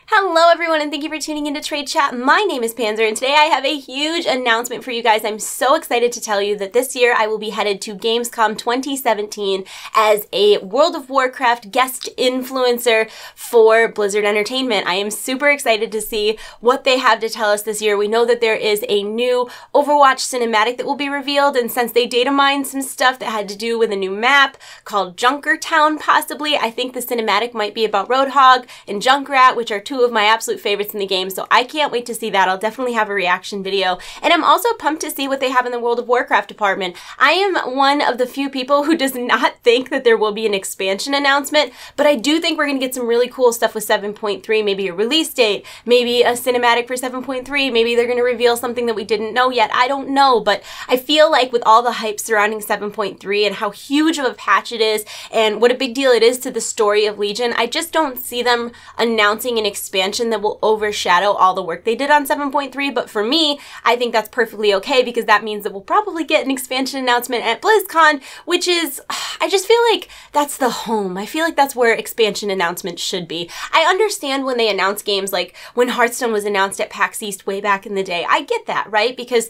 Hello everyone and thank you for tuning into TradeChat. My name is Panzer and today I have a huge announcement for you guys. I'm so excited to tell you that this year I will be headed to Gamescom 2017 as a World of Warcraft guest influencer for Blizzard Entertainment. I am super excited to see what they have to tell us this year. We know that there is a new Overwatch cinematic that will be revealed, and since they data mined some stuff that had to do with a new map called Junkertown possibly, I think the cinematic might be about Roadhog and Junkrat, which are two of my absolute favorites in the game, so I can't wait to see that. I'll definitely have a reaction video, and I'm also pumped to see what they have in the World of Warcraft department. I am one of the few people who does not think that there will be an expansion announcement, but I do think we're going to get some really cool stuff with 7.3, maybe a release date, maybe a cinematic for 7.3, maybe they're going to reveal something that we didn't know yet. I don't know, but I feel like with all the hype surrounding 7.3 and how huge of a patch it is and what a big deal it is to the story of Legion, I just don't see them announcing an expansion that will overshadow all the work they did on 7.3, but for me, I think that's perfectly okay because that means that we'll probably get an expansion announcement at BlizzCon, which is, I just feel like that's the home. I feel like that's where expansion announcements should be. I understand when they announce games like when Hearthstone was announced at PAX East way back in the day. I get that, right? Because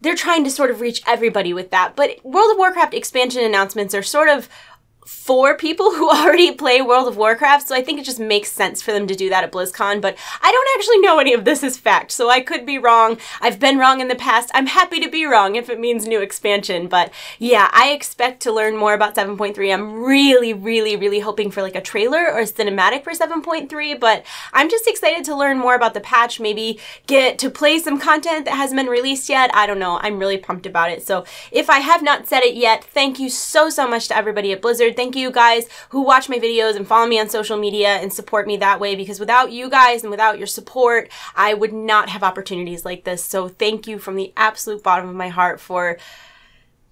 they're trying to sort of reach everybody with that, but World of Warcraft expansion announcements are sort of for people who already play World of Warcraft, so I think it just makes sense for them to do that at BlizzCon, but I don't actually know any of this is fact, so I could be wrong. I've been wrong in the past. I'm happy to be wrong if it means new expansion, but yeah, I expect to learn more about 7.3. I'm really hoping for like a trailer or a cinematic for 7.3, but I'm just excited to learn more about the patch, maybe get to play some content that hasn't been released yet. I don't know. I'm really pumped about it, so if I have not said it yet, thank you so much to everybody at Blizzard. Thank you guys who watch my videos and follow me on social media and support me that way, because without you guys and without your support, I would not have opportunities like this. So thank you from the absolute bottom of my heart for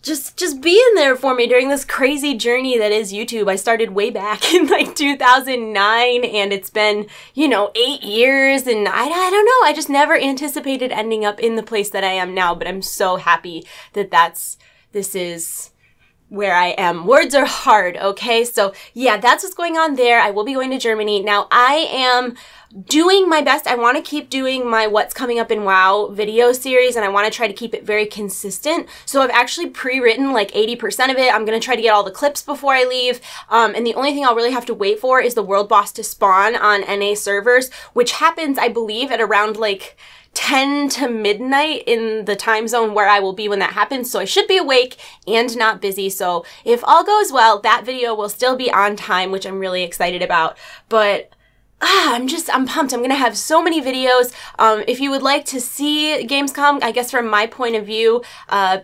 just being there for me during this crazy journey that is YouTube. I started way back in like 2009 and it's been, you know, 8 years, and I don't know, I just never anticipated ending up in the place that I am now, but I'm so happy that this is where I am. Words are hard, okay? So yeah, that's what's going on there. I will be going to Germany. Now I am doing my best. I want to keep doing my what's coming up in WoW video series, and I want to try to keep it very consistent. So I've actually pre-written like 80% of it. I'm going to try to get all the clips before I leave. And the only thing I'll really have to wait for is the world boss to spawn on NA servers, which happens, I believe, at around like 10 to midnight in the time zone where I will be when that happens. So I should be awake and not busy. So if all goes well, that video will still be on time, which I'm really excited about. But I'm pumped. I'm going to have so many videos. If you would like to see Gamescom, I guess from my point of view,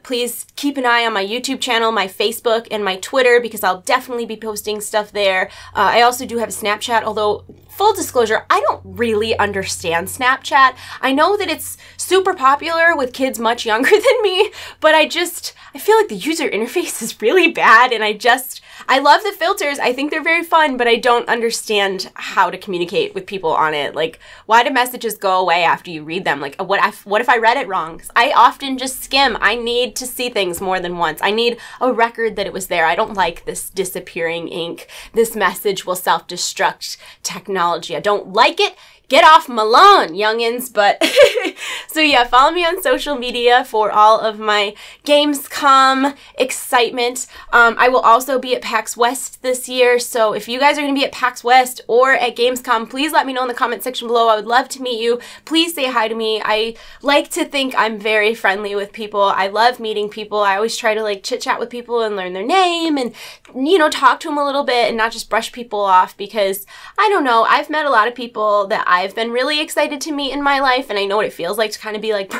please keep an eye on my YouTube channel, my Facebook, and my Twitter, because I'll definitely be posting stuff there. I also do have a Snapchat, although full disclosure, I don't really understand Snapchat. I know that it's super popular with kids much younger than me, but I feel like the user interface is really bad, and I love the filters. I think they're very fun, but I don't understand how to communicate with people on it. Like, why do messages go away after you read them? Like, what if I read it wrong? I often just skim. I need to see things more than once. I need a record that it was there. I don't like this disappearing ink. This message will self-destruct technology. I don't like it. Get off my lawn, youngins. But so yeah, follow me on social media for all of my Gamescom excitement. I will also be at PAX West this year, so if you guys are going to be at PAX West or at Gamescom, please let me know in the comment section below. I would love to meet you. Please say hi to me. I like to think I'm very friendly with people. I love meeting people. I always try to like chit chat with people and learn their name and, you know, talk to them a little bit and not just brush people off, because I don't know, I've met a lot of people that I've been really excited to meet in my life, and I know what it feels like to kind of be like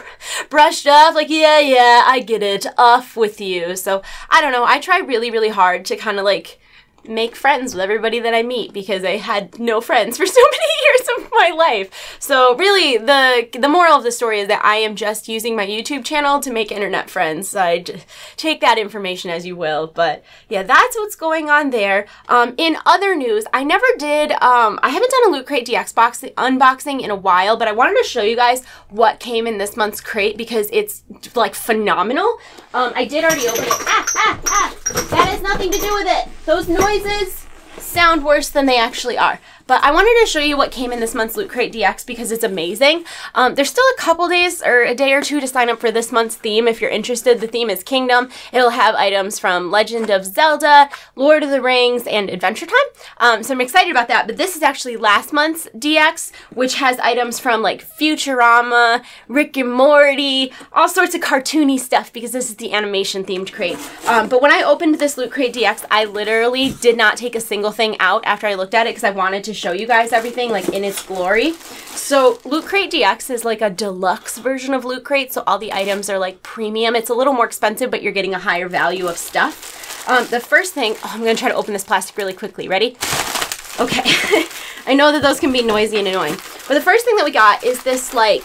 brushed off, like, yeah, I get it, off with you. So I don't know, I try really hard to kind of like make friends with everybody that I meet, because I had no friends for so many years of my life. So really, the moral of the story is that I am just using my YouTube channel to make internet friends. I take that information as you will, but yeah, that's what's going on there. In other news, I never did, I haven't done a Loot Crate DX unboxing in a while, but I wanted to show you guys what came in this month's crate because it's like phenomenal. I did already open it. That has nothing to do with it. Those noises sound worse than they actually are. But I wanted to show you what came in this month's Loot Crate DX because it's amazing. There's still a couple days or a day or two to sign up for this month's theme if you're interested. The theme is Kingdom. It'll have items from Legend of Zelda, Lord of the Rings, and Adventure Time. So I'm excited about that. But this is actually last month's DX, which has items from like Futurama, Rick and Morty, all sorts of cartoony stuff because this is the animation themed crate. But when I opened this Loot Crate DX, I literally did not take a single thing out after I looked at it because I wanted to show you guys everything like in its glory. So Loot Crate DX is like a deluxe version of Loot Crate, so all the items are like premium. It's a little more expensive, but you're getting a higher value of stuff. The first thing, I'm gonna try to open this plastic really quickly. Ready? Okay. I know that those can be noisy and annoying, but the first thing that we got is this, like,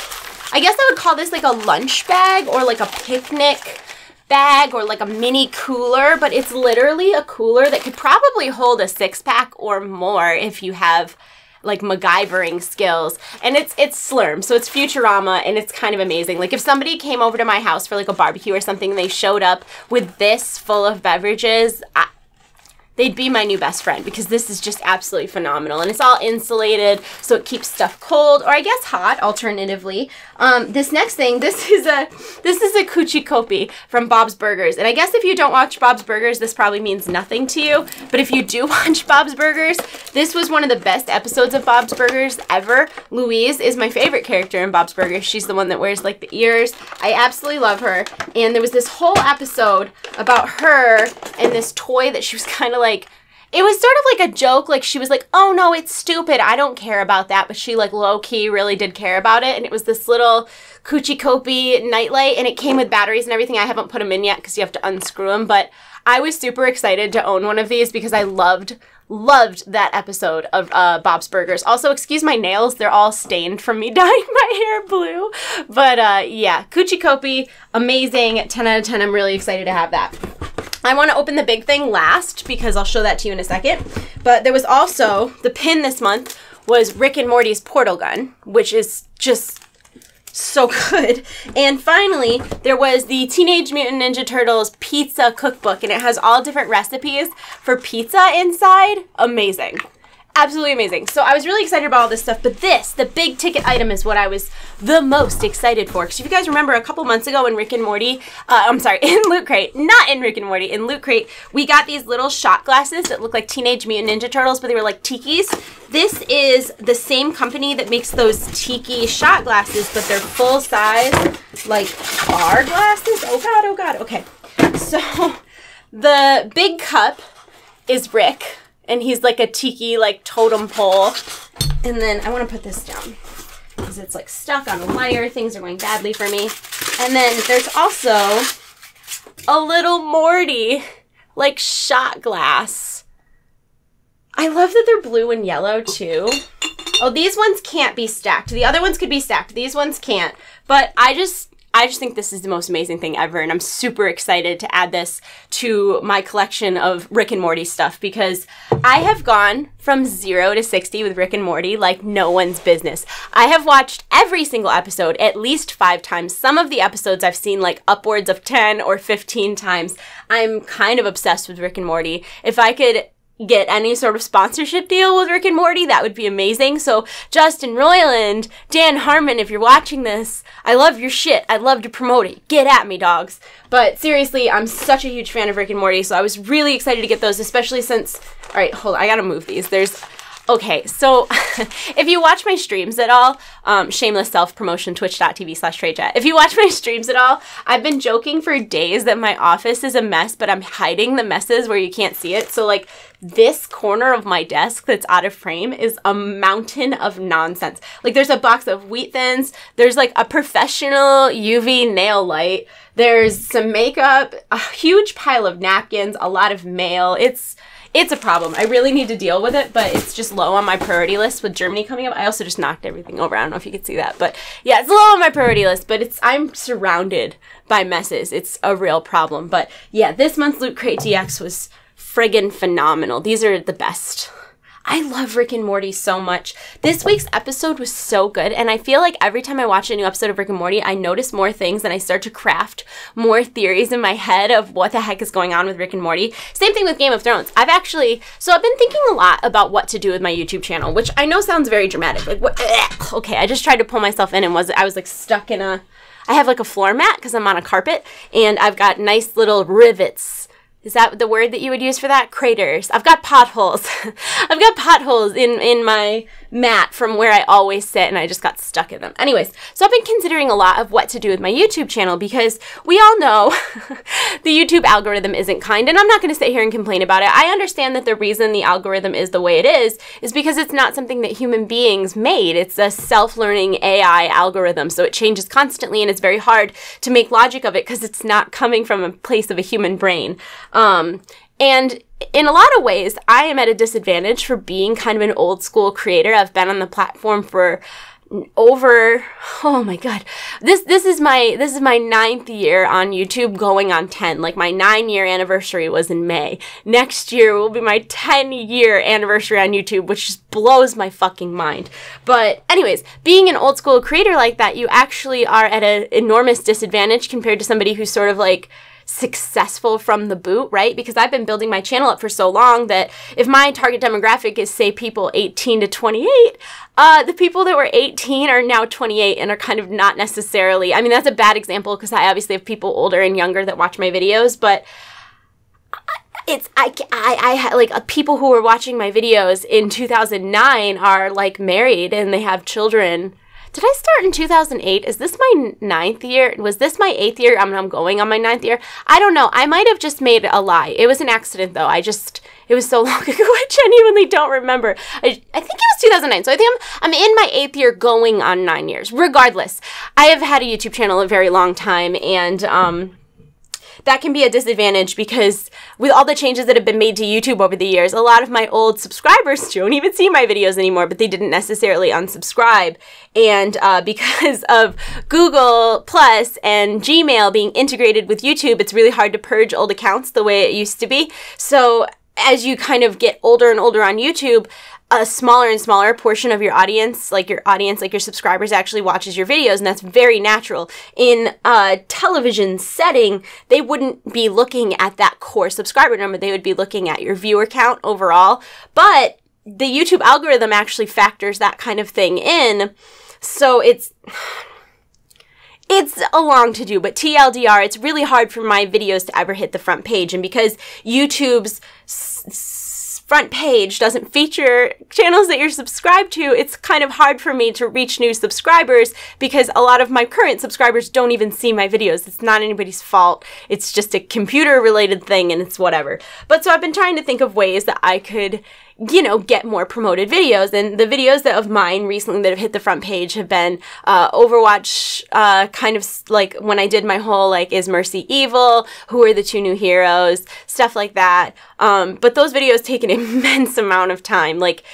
I guess I would call this like a lunch bag or like a picnic bag or like a mini cooler, but it's literally a cooler that could probably hold a 6-pack or more if you have like MacGyvering skills. And it's Slurm, so it's Futurama, and it's kind of amazing. Like if somebody came over to my house for like a barbecue or something and they showed up with this full of beverages, they'd be my new best friend because this is just absolutely phenomenal. And it's all insulated, so it keeps stuff cold, or I guess hot, alternatively. This next thing, this is a Coochie Kopi from Bob's Burgers. And I guess if you don't watch Bob's Burgers, this probably means nothing to you. But if you do watch Bob's Burgers, this was one of the best episodes of Bob's Burgers ever. Louise is my favorite character in Bob's Burgers. She's the one that wears like the ears. I absolutely love her. And there was this whole episode about her and this toy that she was kind of like, it was sort of like a joke. Like she was like, oh no, it's stupid, I don't care about that. But she like low-key really did care about it. And it was this little Coochie Kopi nightlight, and it came with batteries and everything. I haven't put them in yet because you have to unscrew them. But I was super excited to own one of these because I loved that episode of Bob's Burgers. Also, excuse my nails, they're all stained from me dyeing my hair blue. But yeah, Coochie Kopi, amazing, 10 out of 10. I'm really excited to have that. I want to open the big thing last because I'll show that to you in a second. But there was also, the pin this month was Rick and Morty's portal gun, which is just so good. And finally, there was the Teenage Mutant Ninja Turtles pizza cookbook, and it has all different recipes for pizza inside. Amazing. Absolutely amazing. So I was really excited about all this stuff, but this, the big ticket item, is what I was the most excited for. Because if you guys remember a couple months ago in Rick and Morty, I'm sorry, in Loot Crate, not in Rick and Morty, in Loot Crate, we got these little shot glasses that look like Teenage Mutant Ninja Turtles, but they were like tikis. This is the same company that makes those tiki shot glasses, but they're full size, like bar glasses. Oh God, oh God. Okay. So the big cup is Rick, and he's like a tiki, like, totem pole. And then I want to put this down because it's like stuck on a wire. Things are going badly for me. And then there's also a little Morty, like, shot glass. I love that they're blue and yellow too. Oh, these ones can't be stacked. The other ones could be stacked. These ones can't. But I just think this is the most amazing thing ever, and I'm super excited to add this to my collection of Rick and Morty stuff because I have gone from 0 to 60 with Rick and Morty like no one's business. I have watched every single episode at least 5 times. Some of the episodes I've seen like upwards of 10 or 15 times. I'm kind of obsessed with Rick and Morty. If I could get any sort of sponsorship deal with Rick and Morty, that would be amazing. So Justin Roiland, Dan Harmon, if you're watching this, I love your shit. I'd love to promote it. Get at me, dogs. But seriously, I'm such a huge fan of Rick and Morty, so I was really excited to get those, especially since, all right, hold on, I gotta move these. Okay, so if you watch my streams at all, shameless self-promotion, twitch.tv/TradeChat. If you watch my streams at all, I've been joking for days that my office is a mess, but I'm hiding the messes where you can't see it. So like this corner of my desk that's out of frame is a mountain of nonsense. Like there's a box of Wheat Thins, there's like a professional UV nail light, there's some makeup, a huge pile of napkins, a lot of mail. It's a problem. I really need to deal with it, but it's just low on my priority list with Germany coming up. I also just knocked everything over. I don't know if you could see that, but yeah, it's low on my priority list, but I'm surrounded by messes. It's a real problem. But yeah, this month's Loot Crate DX was friggin' phenomenal. These are the best. I love Rick and Morty so much. This week's episode was so good, and I feel like every time I watch a new episode of Rick and Morty, I notice more things and I start to craft more theories in my head of what the heck is going on with Rick and Morty. Same thing with Game of Thrones. I've been thinking a lot about what to do with my YouTube channel, which I know sounds very dramatic. Like, what? Okay, I just tried to pull myself in and I was like stuck in I have like a floor mat because I'm on a carpet, and I've got nice little rivets. Is that the word that you would use for that? Craters. I've got potholes. I've got potholes in my mat from where I always sit, and I just got stuck in them. Anyways, so I've been considering a lot of what to do with my YouTube channel because we all know the YouTube algorithm isn't kind, and I'm not going to sit here and complain about it. I understand that the reason the algorithm is the way it is because it's not something that human beings made. It's a self-learning AI algorithm, so it changes constantly, and it's very hard to make logic of it because it's not coming from a place of a human brain. And in a lot of ways, I am at a disadvantage for being kind of an old school creator. I've been on the platform for over, oh my God, this is my 9th year on YouTube, going on 10. Like, my 9-year anniversary was in May. Next year will be my 10-year anniversary on YouTube, which just blows my fucking mind. But anyways, being an old school creator like that, you actually are at an enormous disadvantage compared to somebody who's sort of like successful from the boot, right? Because I've been building my channel up for so long that if my target demographic is, say, people 18 to 28, the people that were 18 are now 28 and are kind of not necessarily, I mean, that's a bad example because I obviously have people older and younger that watch my videos, but I like people who were watching my videos in 2009 are like married and they have children. Did I start in 2008? Is this my 9th year? Was this my 8th year? I'm going on my 9th year. I don't know. I might have just made a lie. It was an accident, though. It was so long ago, I genuinely don't remember. I think it was 2009. So I think I'm in my 8th year going on 9 years. Regardless, I have had a YouTube channel a very long time, and that can be a disadvantage because with all the changes that have been made to YouTube over the years, a lot of my old subscribers don't even see my videos anymore, but they didn't necessarily unsubscribe. And because of Google Plus and Gmail being integrated with YouTube, it's really hard to purge old accounts the way it used to be. So as you kind of get older and older on YouTube, a smaller and smaller portion of your audience, like your subscribers, actually watches your videos, and that's very natural. In a television setting, they wouldn't be looking at that core subscriber number. They would be looking at your viewer count overall. But the YouTube algorithm actually factors that kind of thing in, so it's a long to do, but TLDR, it's really hard for my videos to ever hit the front page, and because YouTube's front page doesn't feature channels that you're subscribed to, it's kind of hard for me to reach new subscribers because a lot of my current subscribers don't even see my videos. It's not anybody's fault. It's just a computer related thing, and it's whatever. But so I've been trying to think of ways that I could, you know, get more promoted videos, and the videos of mine recently that have hit the front page have been Overwatch, kind of like when I did my whole like, is Mercy evil? Who are the 2 new heroes? Stuff like that. But those videos take an immense amount of time, like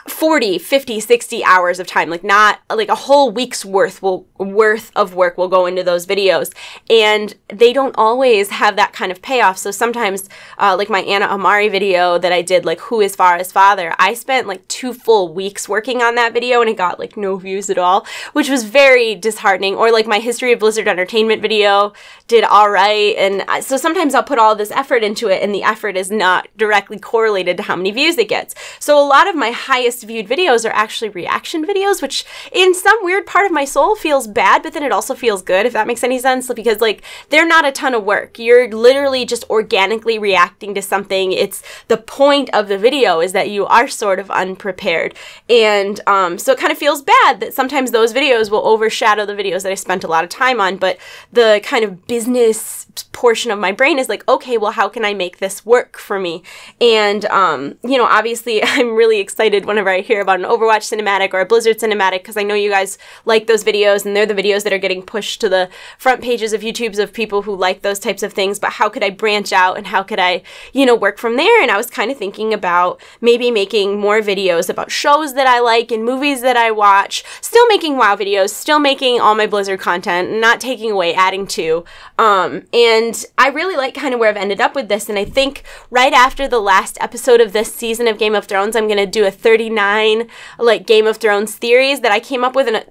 40, 50, 60 hours of time, like not like a whole week's worth of work will go into those videos, and they don't always have that kind of payoff. So sometimes like my Anna Amari video that I did, like who is Farah's father, I spent like 2 full weeks working on that video and it got like no views at all, which was very disheartening. Or like my History of Blizzard Entertainment video did all right, and so sometimes I'll put all this effort into it and the effort is not directly correlated to how many views it gets. So a lot of my highest viewed videos are actually reaction videos, which in some weird part of my soul feels bad, but then it also feels good, if that makes any sense, because like they're not a ton of work. You're literally just organically reacting to something. It's the point of the video is that you are sort of unprepared, and so it kind of feels bad that sometimes those videos will overshadow the videos that I spent a lot of time on. But the kind of business portion of my brain is like, okay, well, how can I make this work for me? And you know, obviously I'm really excited whenever I hear about an Overwatch cinematic or a Blizzard cinematic, because I know you guys like those videos, and they're the videos that are getting pushed to the front pages of YouTube's of people who like those types of things. But how could I branch out, and how could I, you know, work from there? And I was kind of thinking about maybe making more videos about shows that I like and movies that I watch, still making WoW videos, still making all my Blizzard content, not taking away, adding to, and And I really like kind of where I've ended up with this, and I think right after the last episode of this season of Game of Thrones, I'm going to do a 39 like Game of Thrones theories that I came up with, and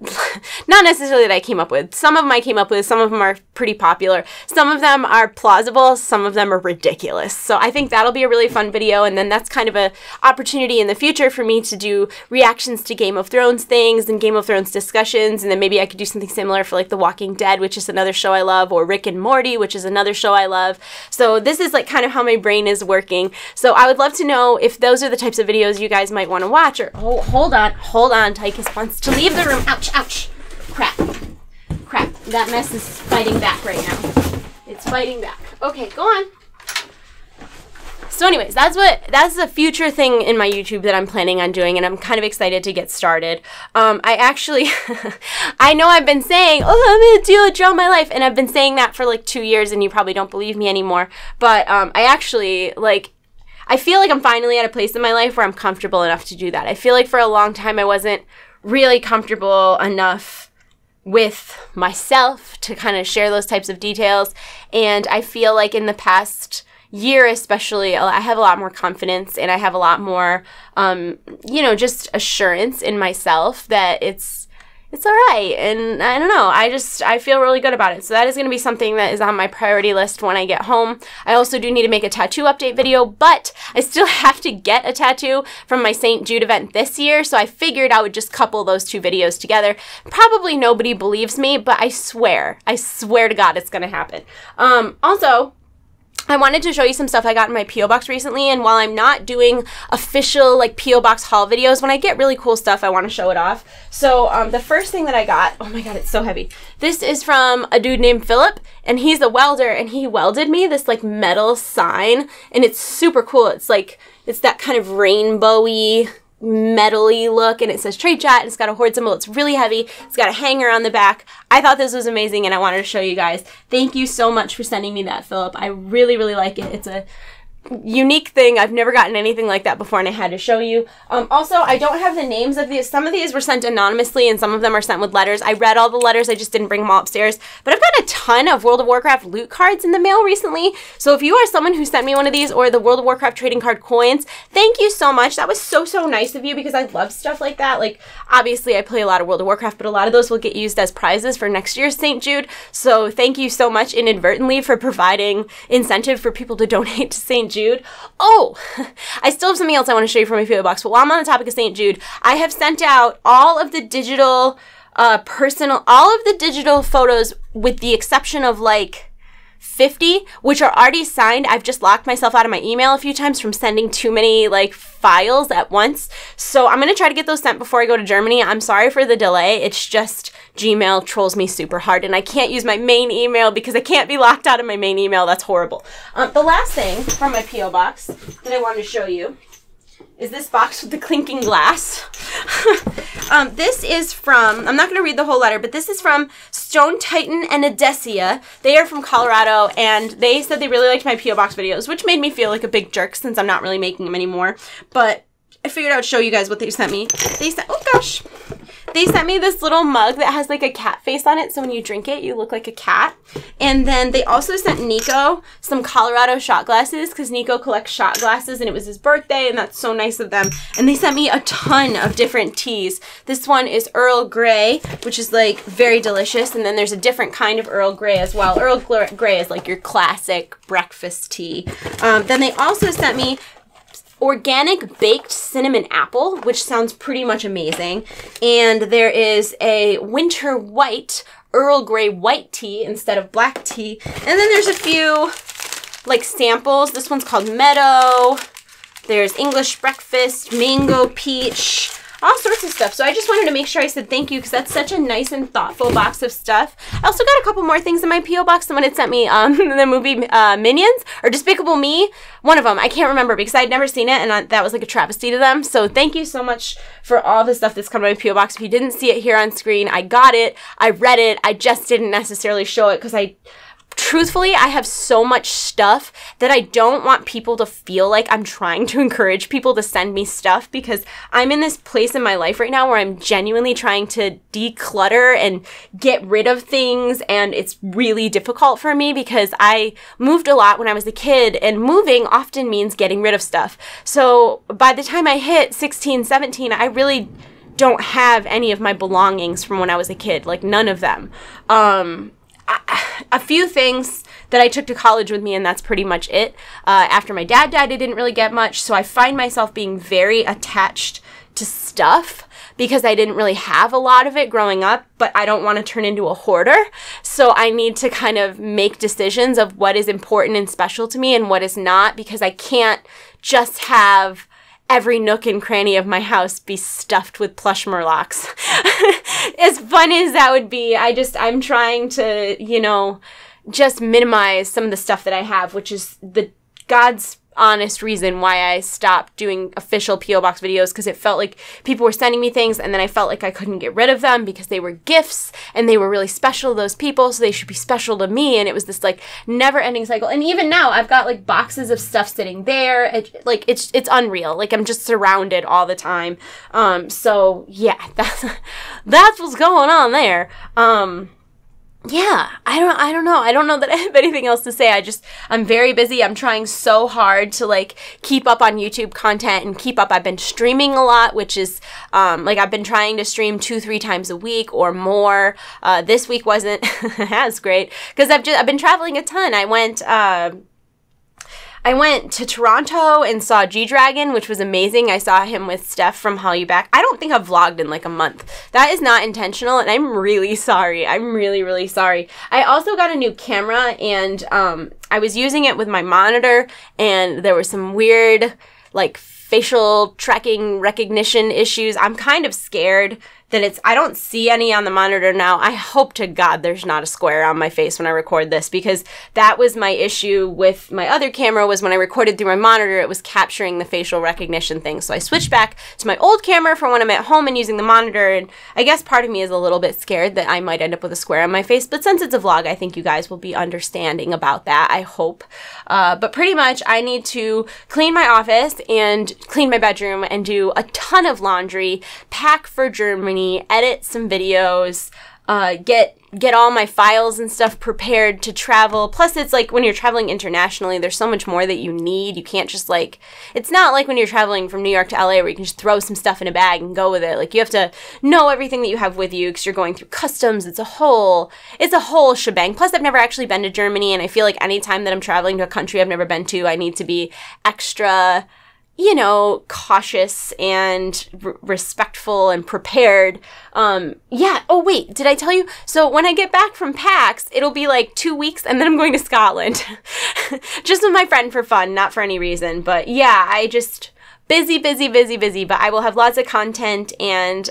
not necessarily that I came up with. Some of them I came up with, some of them are pretty popular, some of them are plausible, some of them are ridiculous. So I think that'll be a really fun video, and then that's kind of a opportunity in the future for me to do reactions to Game of Thrones things and Game of Thrones discussions, and then maybe I could do something similar for like The Walking Dead, which is another show I love, or Rick and Morty, which is another show I love. So this is like kind of how my brain is working. So I would love to know if those are the types of videos you guys might want to watch, or hold on, Tychus wants to leave the room. Ouch, ouch. Crap. That mess is fighting back right now. It's fighting back. Okay, go on. So anyways, that's the future thing in my YouTube that I'm planning on doing, and I'm kind of excited to get started. I actually, I know I've been saying, oh, I'm going to do a draw my life, and I've been saying that for like 2 years, and you probably don't believe me anymore, but I actually, like, I feel like I'm finally at a place in my life where I'm comfortable enough to do that. I feel like for a long time I wasn't really comfortable enough with myself to kind of share those types of details, and I feel like in the past year especially, I have a lot more confidence, and I have a lot more, you know, just assurance in myself that it's all right, and I don't know, I feel really good about it. So that is going to be something that is on my priority list when I get home. I also do need to make a tattoo update video, but I still have to get a tattoo from my St. Jude event this year, so I figured I would just couple those two videos together. Probably nobody believes me, but I swear to God it's going to happen. Also, I wanted to show you some stuff I got in my P.O. Box recently, and while I'm not doing official like P.O. Box haul videos, when I get really cool stuff, I want to show it off. So the first thing that I got, oh my God, it's so heavy. This is from a dude named Philip, and he's a welder, and he welded me this like metal sign, and it's super cool. It's like, it's that kind of rainbowy, metal-y look, and it says TradeChat, and it's got a horde symbol. It's really heavy. It's got a hanger on the back. I thought this was amazing, and I wanted to show you guys. Thank you so much for sending me that, Philip. I really, really like it. It's a unique thing. I've never gotten anything like that before, and I had to show you. Also, I don't have the names of these. Some of these were sent anonymously, and some of them are sent with letters. I read all the letters. I just didn't bring them all upstairs. But I've gotten a ton of World of Warcraft loot cards in the mail recently. So if you are someone who sent me one of these, or the World of Warcraft trading card coins, thank you so much. That was so, so nice of you, because I love stuff like that. Like, obviously, I play a lot of World of Warcraft, but a lot of those will get used as prizes for next year's St. Jude. So thank you so much inadvertently for providing incentive for people to donate to St. Jude. Oh, I still have something else I want to show you from my P.O. Box, but while I'm on the topic of St. Jude, I have sent out all of the digital, all of the digital photos with the exception of like 50, which are already signed. I've just locked myself out of my email a few times from sending too many like files at once. So I'm going to try to get those sent before I go to Germany. I'm sorry for the delay. It's just Gmail trolls me super hard, and I can't use my main email because I can't be locked out of my main email. That's horrible. The last thing from my P.O. Box that I wanted to show you is this box with the clinking glass. This is from, I'm not going to read the whole letter, but this is from Stone Titan and Odessia. They are from Colorado, and they said they really liked my P.O. Box videos, which made me feel like a big jerk since I'm not really making them anymore. But I figured I would show you guys what they sent me. They sent, oh gosh. They sent me this little mug that has like a cat face on it, so when you drink it, you look like a cat. And then they also sent Nico some Colorado shot glasses, because Nico collects shot glasses, and it was his birthday, and that's so nice of them. And they sent me a ton of different teas. This one is Earl Grey, which is like very delicious, and then there's a different kind of Earl Grey as well. Earl Grey is like your classic breakfast tea. Then they also sent me organic baked cinnamon apple, which sounds pretty much amazing. And there is a winter white Earl Grey white tea instead of black tea. And then there's a few like samples. This one's called Meadow. There's English breakfast, mango peach, all sorts of stuff. So I just wanted to make sure I said thank you, because that's such a nice and thoughtful box of stuff. I also got a couple more things in my P.O. Box. Someone had sent me the movie Minions, or Despicable Me. One of them, I can't remember because I'd never seen it, and that was like a travesty to them. So thank you so much for all the stuff that's come to my P.O. Box. If you didn't see it here on screen, I got it, I read it, I just didn't necessarily show it because I truthfully, I have so much stuff that I don't want people to feel like I'm trying to encourage people to send me stuff, because I'm in this place in my life right now where I'm genuinely trying to declutter and get rid of things, and it's really difficult for me because I moved a lot when I was a kid, and moving often means getting rid of stuff. So by the time I hit 16, 17, I really don't have any of my belongings from when I was a kid, like none of them. A few things that I took to college with me, and that's pretty much it. After my dad died, I didn't really get much, so I find myself being very attached to stuff because I didn't really have a lot of it growing up, but I don't want to turn into a hoarder. So I need to kind of make decisions of what is important and special to me and what is not, because I can't just have every nook and cranny of my house be stuffed with plush Murlocs. As fun as that would be, I'm trying to, you know, just minimize some of the stuff that I have, which is God's honest reason why I stopped doing official P.O. Box videos, because it felt like people were sending me things, and then I felt like I couldn't get rid of them because they were gifts, and they were really special to those people, so they should be special to me, and it was this, like, never-ending cycle. And even now, I've got, like, boxes of stuff sitting there. It's unreal. Like, I'm just surrounded all the time. So, yeah, that's what's going on there. Yeah, I don't know. I don't know that I have anything else to say. I'm very busy. I'm trying so hard to, like, keep up on YouTube content and keep up. I've been streaming a lot, which is, like, I've been trying to stream 2-3 times a week or more. This week wasn't as great because I've been traveling a ton. I went to Toronto and saw G-Dragon, which was amazing. I saw him with Steph from Haul You Back. I don't think I've vlogged in like a month. That is not intentional, and I'm really sorry. I'm really, really sorry. I also got a new camera, and I was using it with my monitor, and there were some weird, like, facial tracking recognition issues. I'm kind of scared that I don't see any on the monitor now. I hope to God there's not a square on my face when I record this, because that was my issue with my other camera, was when I recorded through my monitor, it was capturing the facial recognition thing. So I switched back to my old camera for when I'm at home and using the monitor, and I guess part of me is a little bit scared that I might end up with a square on my face, but since it's a vlog, I think you guys will be understanding about that, I hope. But pretty much, I need to clean my office and clean my bedroom and do a ton of laundry, pack for Germany, edit some videos, get all my files and stuff prepared to travel. Plus, it's like when you're traveling internationally, there's so much more that you need. You can't just, like, it's not like when you're traveling from New York to LA where you can just throw some stuff in a bag and go with it. Like, you have to know everything that you have with you because you're going through customs. It's a whole shebang. Plus, I've never actually been to Germany, and I feel like anytime that I'm traveling to a country I've never been to, I need to be extra, you know, cautious and respectful and prepared. Yeah. Oh, wait, did I tell you? So when I get back from PAX, it'll be like 2 weeks, and then I'm going to Scotland. Just with my friend for fun, not for any reason. But yeah, I just busy, but I will have lots of content, and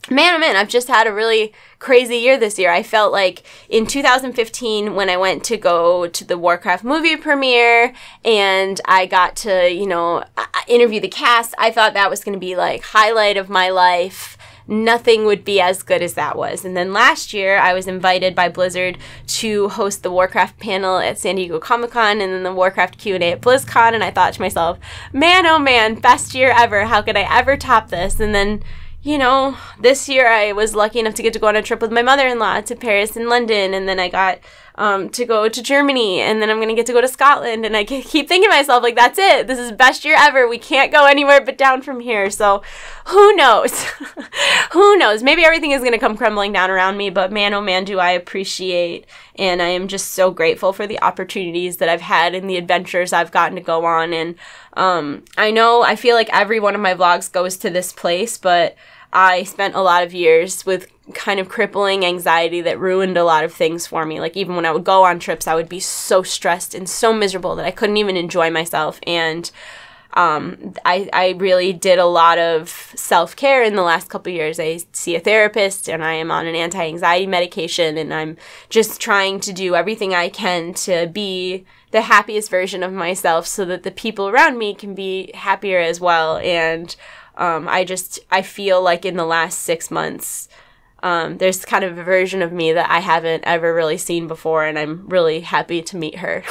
man, oh man, I've just had a really crazy year this year. I felt like in 2015, when I went to go to the Warcraft movie premiere and I got to, you know, interview the cast, I thought that was going to be like highlight of my life. Nothing would be as good as that was. And then last year, I was invited by Blizzard to host the Warcraft panel at San Diego Comic-Con and then the Warcraft Q&A at BlizzCon, and I thought to myself, man, oh man, best year ever. How could I ever top this? And then, you know, this year I was lucky enough to get to go on a trip with my mother-in-law to Paris and London, and then I got to go to Germany, and then I'm going to get to go to Scotland, and I keep thinking to myself, like, that's it. This is the best year ever. We can't go anywhere but down from here, so who knows? Who knows? Maybe everything is going to come crumbling down around me, but man, oh man, do I appreciate, and I am just so grateful for the opportunities that I've had and the adventures I've gotten to go on, and I feel like every one of my vlogs goes to this place, but I spent a lot of years with kind of crippling anxiety that ruined a lot of things for me. Like, even when I would go on trips, I would be so stressed and so miserable that I couldn't even enjoy myself. And I really did a lot of self-care in the last couple of years. I see a therapist, and I am on an anti-anxiety medication, and I'm just trying to do everything I can to be the happiest version of myself so that the people around me can be happier as well. And I feel like in the last 6 months, there's kind of a version of me that I haven't ever really seen before, and I'm really happy to meet her.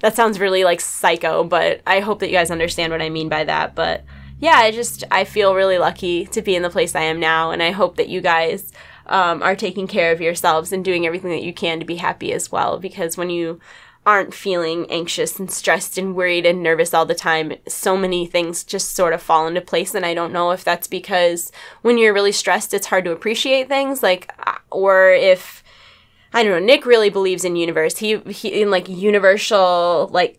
That sounds really like psycho, but I hope that you guys understand what I mean by that. But yeah, I feel really lucky to be in the place I am now, and I hope that you guys are taking care of yourselves and doing everything that you can to be happy as well, because when you aren't feeling anxious and stressed and worried and nervous all the time, so many things just sort of fall into place. And I don't know if that's because when you're really stressed, it's hard to appreciate things, like, or if, I don't know, Nick really believes in universe. He in like universal, like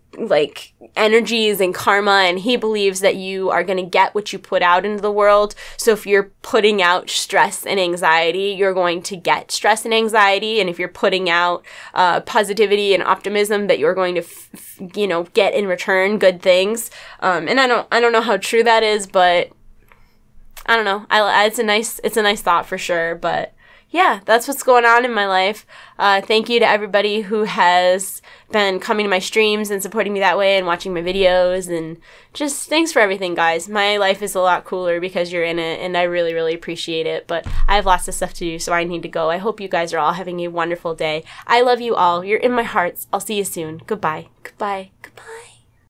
energies and karma, and he believes that you are going to get what you put out into the world. So if you're putting out stress and anxiety, you're going to get stress and anxiety. And if you're putting out positivity and optimism, that you're going to, get in return good things. And I don't know how true that is, but I don't know. It's a nice thought for sure. But yeah, that's what's going on in my life. Thank you to everybody who has been coming to my streams and supporting me that way and watching my videos, and just thanks for everything, guys. My life is a lot cooler because you're in it, and I really, really appreciate it. But I have lots of stuff to do, so I need to go. I hope you guys are all having a wonderful day. I love you all. You're in my hearts. I'll see you soon. Goodbye. Goodbye. Goodbye.